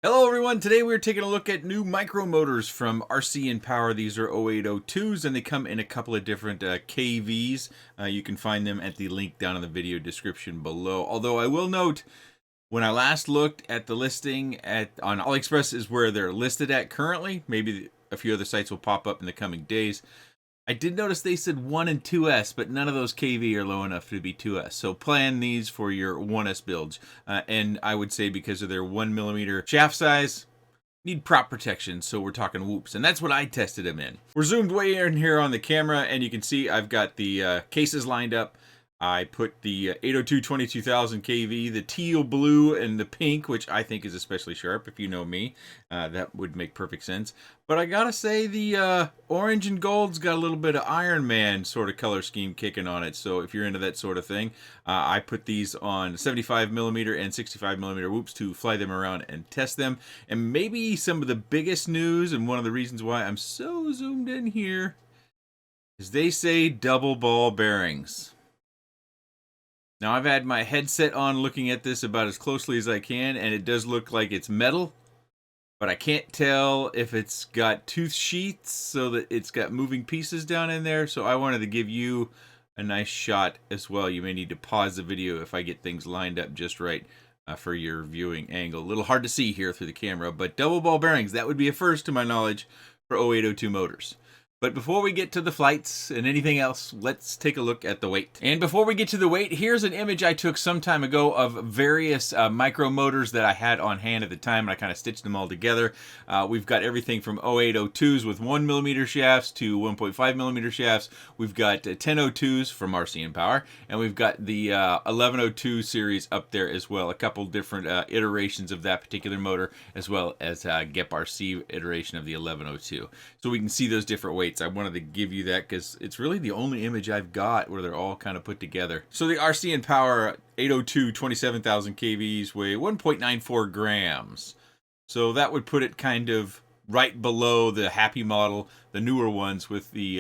Hello everyone, today we're taking a look at new micro motors from RCinPower. These are 0802s and they come in a couple of different KVs. You can find them at the link down in the video description below. Although I will note, when I last looked at the listing on AliExpress is where they're listed at currently. Maybe a few other sites will pop up in the coming days. I did notice they said 1 and 2S, but none of those KV are low enough to be 2S. So plan these for your 1S builds. And I would say because of their 1mm shaft size, need prop protection, so we're talking whoops. And that's what I tested them in. We're zoomed way in here on the camera, and you can see I've got the cases lined up. I put the 802 22,000 kV, the teal blue, and the pink, which I think is especially sharp. If you know me, that would make perfect sense. But I gotta say, the orange and gold's got a little bit of Iron Man sort of color scheme kicking on it. So if you're into that sort of thing, I put these on 75mm and 65mm whoops to fly them around and test them. And maybe some of the biggest news, and one of the reasons why I'm so zoomed in here, is they say double ball bearings. Now I've had my headset on looking at this about as closely as I can, and it does look like it's metal, but I can't tell if it's got tooth sheets so that it's got moving pieces down in there. So I wanted to give you a nice shot as well. You may need to pause the video if I get things lined up just right for your viewing angle. A little hard to see here through the camera, but double ball bearings, that would be a first to my knowledge for 0802 motors. But before we get to the flights and anything else, let's take a look at the weight. And before we get to the weight, here's an image I took some time ago of various micro motors that I had on hand at the time, and I kind of stitched them all together. We've got everything from 0802s with 1mm shafts to 1.5mm shafts. We've got 1002s from RCinPower, and we've got the 1102 series up there as well. A couple different iterations of that particular motor, as well as GEP RC iteration of the 1102. So we can see those different weights. I wanted to give you that because it's really the only image I've got where they're all kind of put together. So the RCinPower 802 27,000 kVs weigh 1.94 grams. So that would put it kind of right below the Happy model, the newer ones with the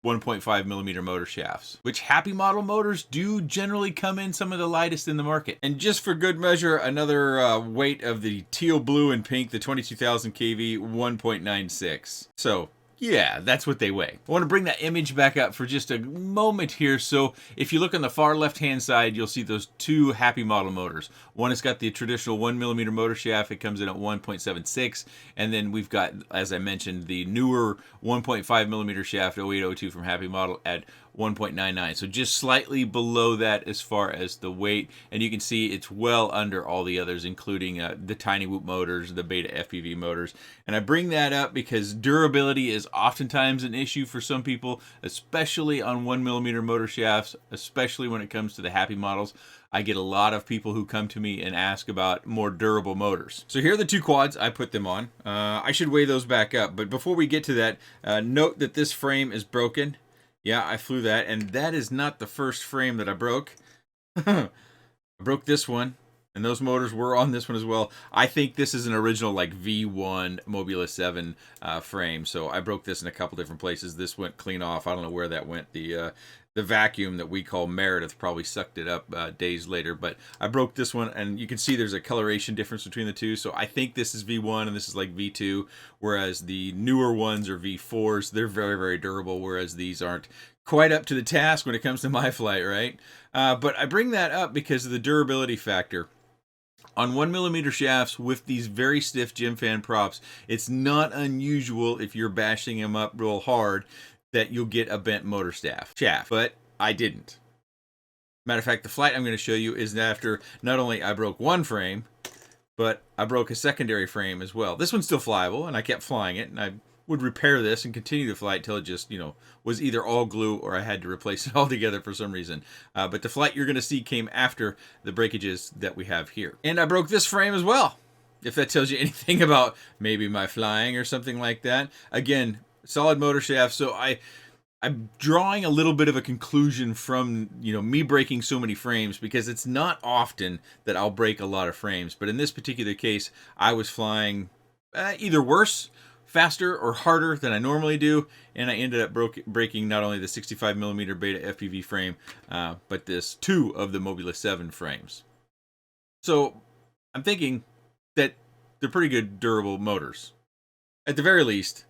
1.5mm motor shafts, which Happy model motors do generally come in some of the lightest in the market. And just for good measure, another weight of the teal blue and pink, the 22,000 kV, 1.96. So yeah, that's what they weigh. I want to bring that image back up for just a moment here. So if you look on the far left-hand side, you'll see those two Happy model motors. One has got the traditional 1mm motor shaft. It comes in at 1.76. And then we've got, as I mentioned, the newer 1.5mm shaft 0802 from Happy model at 1.99. So just slightly below that as far as the weight. And you can see it's well under all the others, including the TinyWhoop motors, the Beta FPV motors. And I bring that up because durability is oftentimes an issue for some people, especially on 1mm motor shafts, especially when it comes to the Happy models. I get a lot of people who come to me and ask about more durable motors. So here are the two quads I put them on. I should weigh those back up, but before we get to that, note that this frame is broken. Yeah, I flew that, and that is not the first frame that I broke. I broke this one, and those motors were on this one as well. I think this is an original like V1 Mobula 7 frame, so I broke this in a couple different places. This went clean off. I don't know where that went. The vacuum that we call Meredith probably sucked it up days later, but I broke this one, and you can see there's a coloration difference between the two. So I think this is V1 and this is like V2, whereas the newer ones are V4s. They're very, very durable, whereas these aren't quite up to the task when it comes to my flight, right? But I bring that up because of the durability factor. On 1mm shafts with these very stiff gym fan props, it's not unusual if you're bashing them up real hard that you'll get a bent motor shaft, but I didn't. Matter of fact, the flight I'm going to show you is after not only I broke one frame, but I broke a secondary frame as well. This one's still flyable, and I kept flying it, and I would repair this and continue to fly it till it just, was either all glue or I had to replace it altogether for some reason. But the flight you're going to see came after the breakages that we have here. And I broke this frame as well, if that tells you anything about maybe my flying or something like that. Again, solid motor shaft, so I'm drawing a little bit of a conclusion from me breaking so many frames, because it's not often that I'll break a lot of frames, but in this particular case I was flying either worse, faster, or harder than I normally do, and I ended up breaking not only the 65mm Beta FPV frame, but this two of the Mobula 7 frames. So I'm thinking that they're pretty good durable motors. At the very least,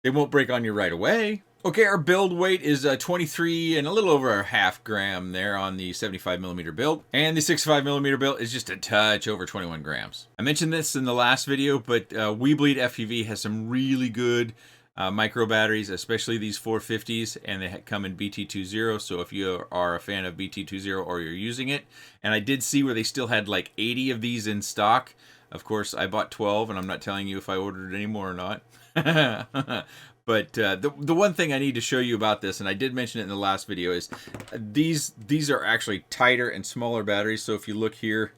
they won't break on you right away. Okay, our build weight is 23 and a little over a half gram there on the 75mm build. And the 65mm build is just a touch over 21 grams. I mentioned this in the last video, but Weebleed FPV has some really good micro batteries, especially these 450s, and they come in BT20. So if you are a fan of BT20 or you're using it, and I did see where they still had like 80 of these in stock. Of course, I bought 12, and I'm not telling you if I ordered any more or not. But the one thing I need to show you about this, and I did mention it in the last video, is these are actually tighter and smaller batteries. So if you look here,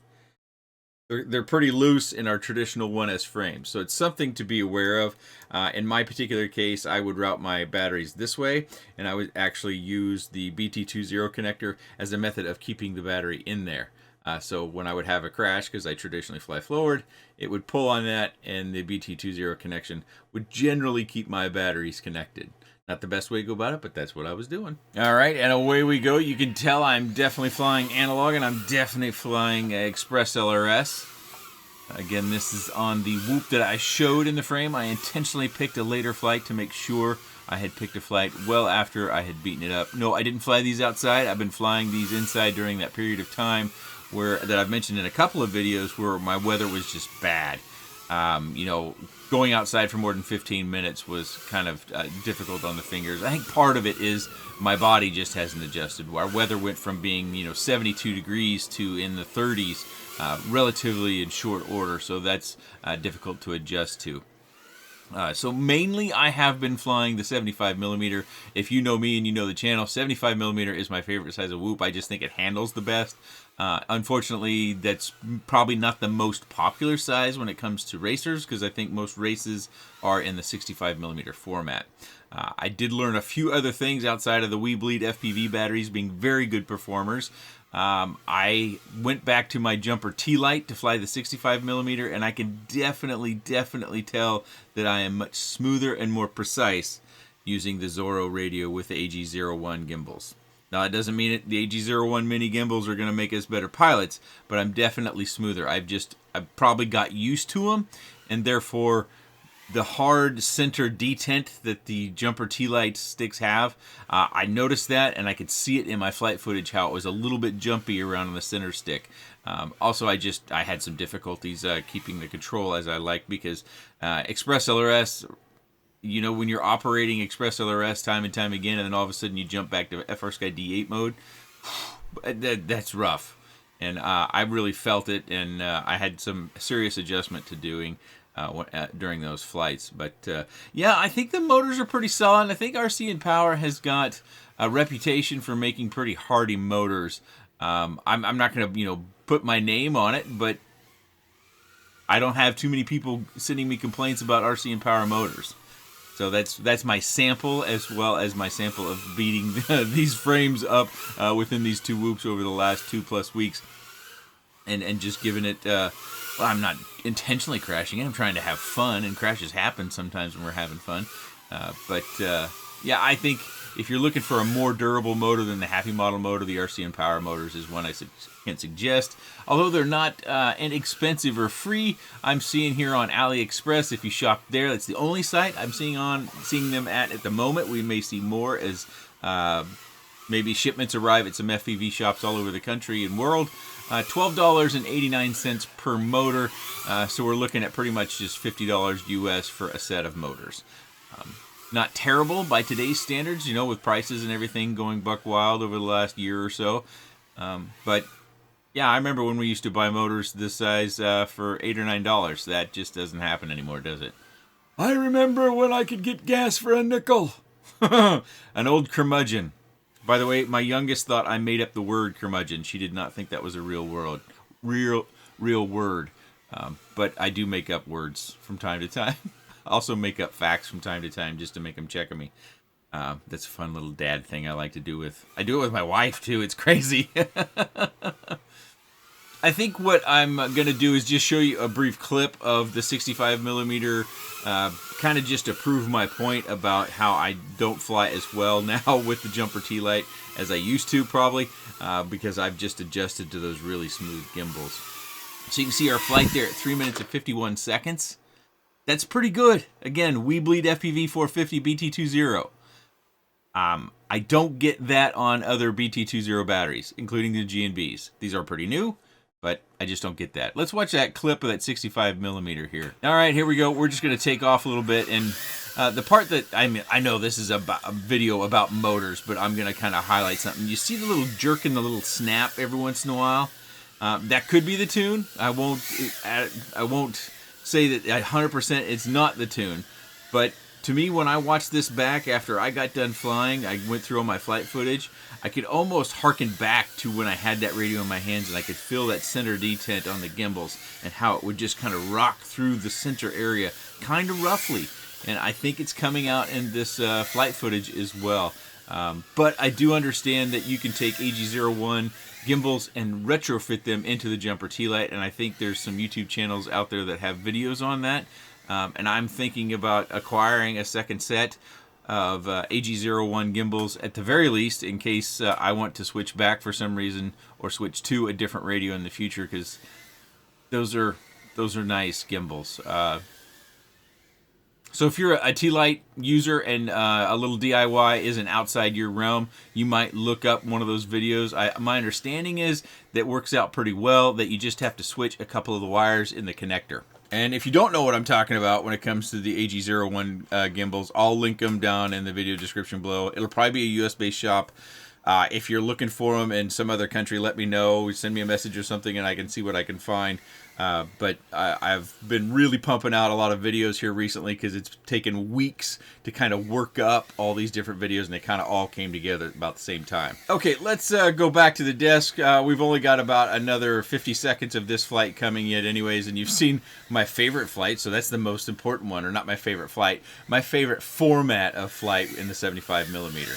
they're pretty loose in our traditional 1S frames. So it's something to be aware of. In my particular case, I would route my batteries this way, and I would actually use the BT20 connector as a method of keeping the battery in there. So when I would have a crash, because I traditionally fly forward, it would pull on that, and the BT20 connection would generally keep my batteries connected. Not the best way to go about it, but that's what I was doing. All right, and away we go. You can tell I'm definitely flying analog, and I'm definitely flying Express LRS. Again, this is on the Whoop that I showed in the frame. I intentionally picked a later flight to make sure I had picked a flight well after I had beaten it up. No, I didn't fly these outside. I've been flying these inside during that period of time that I've mentioned in a couple of videos where my weather was just bad. You know, going outside for more than 15 minutes was kind of difficult on the fingers. I think part of it is my body just hasn't adjusted. Our weather went from being, 72 degrees to in the 30s relatively in short order, so that's difficult to adjust to. So mainly I have been flying the 75mm. If you know me and you know the channel, 75mm is my favorite size of Whoop. I just think it handles the best. Unfortunately, that's probably not the most popular size when it comes to racers, because I think most races are in the 65mm format. I did learn a few other things outside of the Weebleed FPV batteries being very good performers. I went back to my jumper T-Light to fly the 65mm, and I can definitely tell that I am much smoother and more precise using the Zorro radio with the AG01 gimbals. Now, it doesn't mean the AG01 mini gimbals are going to make us better pilots, but I'm definitely smoother. I've probably got used to them, and therefore the hard center detent that the jumper T-Light sticks have, I noticed that, and I could see it in my flight footage how it was a little bit jumpy around on the center stick. Also, I had some difficulties keeping the control as I like, because Express LRS, when you're operating Express LRS time and time again, and then all of a sudden you jump back to FrSky D8 mode, that's rough. And I really felt it, and I had some serious adjustment to doing during those flights. But yeah, I think the motors are pretty solid. I think RCinPower has got a reputation for making pretty hardy motors. I'm not going to put my name on it, but I don't have too many people sending me complaints about RCinPower motors. So that's my sample, as well as my sample of beating these frames up within these two Whoops over the last 2+ weeks, and just giving it. Well, I'm not intentionally crashing it. I'm trying to have fun, and crashes happen sometimes when we're having fun. But yeah, I think if you're looking for a more durable motor than the Happy Model motor, the RCinPower motors is one I can suggest. Although they're not inexpensive or free, I'm seeing here on AliExpress. If you shop there, that's the only site I'm seeing them at the moment. We may see more as maybe shipments arrive at some FPV shops all over the country and world. $12.89 per motor, so we're looking at pretty much just $50 US for a set of motors. Not terrible by today's standards, with prices and everything going buck wild over the last year or so. But yeah, I remember when we used to buy motors this size for $8 or $9. That just doesn't happen anymore, does it? I remember when I could get gas for a nickel. An old curmudgeon. By the way, my youngest thought I made up the word curmudgeon. She did not think that was a real word. But I do make up words from time to time. Also make up facts from time to time just to make them check on me. That's a fun little dad thing I like to do I do it with my wife too. It's crazy. I think what I'm going to do is just show you a brief clip of the 65mm, kind of just to prove my point about how I don't fly as well now with the jumper T-Light as I used to, probably, because I've just adjusted to those really smooth gimbals. So you can see our flight there at 3 minutes and 51 seconds. That's pretty good. Again, we bleed FPV 450 BT20. I don't get that on other BT20 batteries, including the G&Bs. These are pretty new, but I just don't get that. Let's watch that clip of that 65 millimeter here. All right, here we go. We're just going to take off a little bit, and the part that, I know this is a video about motors, but I'm going to kind of highlight something. You see the little jerk and the little snap every once in a while? That could be the tune. I won't say that 100% it's not the tune, but to me, when I watched this back after I got done flying, I went through all my flight footage, I could almost harken back to when I had that radio in my hands and I could feel that center detent on the gimbals and how it would just kind of rock through the center area kind of roughly. And I think it's coming out in this flight footage as well. But I do understand that you can take AG01 gimbals and retrofit them into the Jumper T-Lite, and I think there's some YouTube channels out there that have videos on that. And I'm thinking about acquiring a second set of AG01 gimbals at the very least in case I want to switch back for some reason or switch to a different radio in the future, because those are nice gimbals. So if you're a T-Lite user and a little DIY isn't outside your realm, you might look up one of those videos. My understanding is that works out pretty well, that you just have to switch a couple of the wires in the connector. And if you don't know what I'm talking about when it comes to the AG01 gimbals, I'll link them down in the video description below. It'll probably be a US-based shop. If you're looking for them in some other country, let me know. Send me a message or something and I can see what I can find. But I've been really pumping out a lot of videos here recently because it's taken weeks to kind of work up all these different videos, and they kind of all came together at about the same time. Okay, let's go back to the desk. We've only got about another 50 seconds of this flight coming yet anyways, and you've seen my favorite flight, so that's the most important one, or not my favorite flight, my favorite format of flight in the 75 millimeter.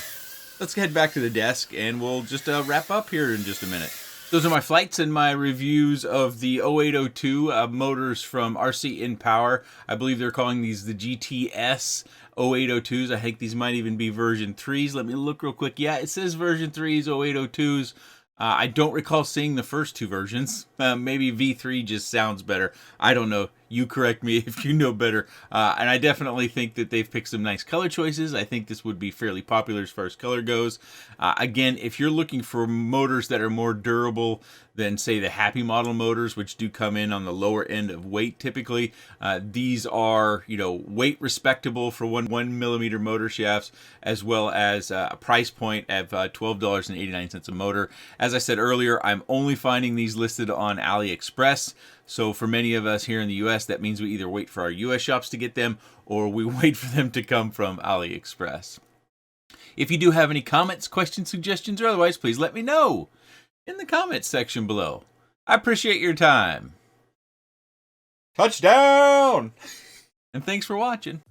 Let's head back to the desk and we'll just wrap up here in just a minute. Those are my flights and my reviews of the 0802 motors from RCinPower. I believe they're calling these the GTS 0802s. I think these might even be version 3s. Let me look real quick. Yeah, it says version 3s, 0802s. I don't recall seeing the first two versions. Maybe V3 just sounds better. I don't know. You correct me if you know better. And I definitely think that they've picked some nice color choices. I think this would be fairly popular as far as color goes. Again, if you're looking for motors that are more durable than, say, the Happy model motors, which do come in on the lower end of weight typically, these are, weight respectable for 1 millimeter motor shafts, as well as a price point of $12.89 a motor. As I said earlier, I'm only finding these listed on AliExpress. So for many of us here in the US, that means we either wait for our US shops to get them or we wait for them to come from AliExpress. If you do have any comments, questions, suggestions, or otherwise, please let me know in the comments section below. I appreciate your time. Touchdown! And thanks for watching.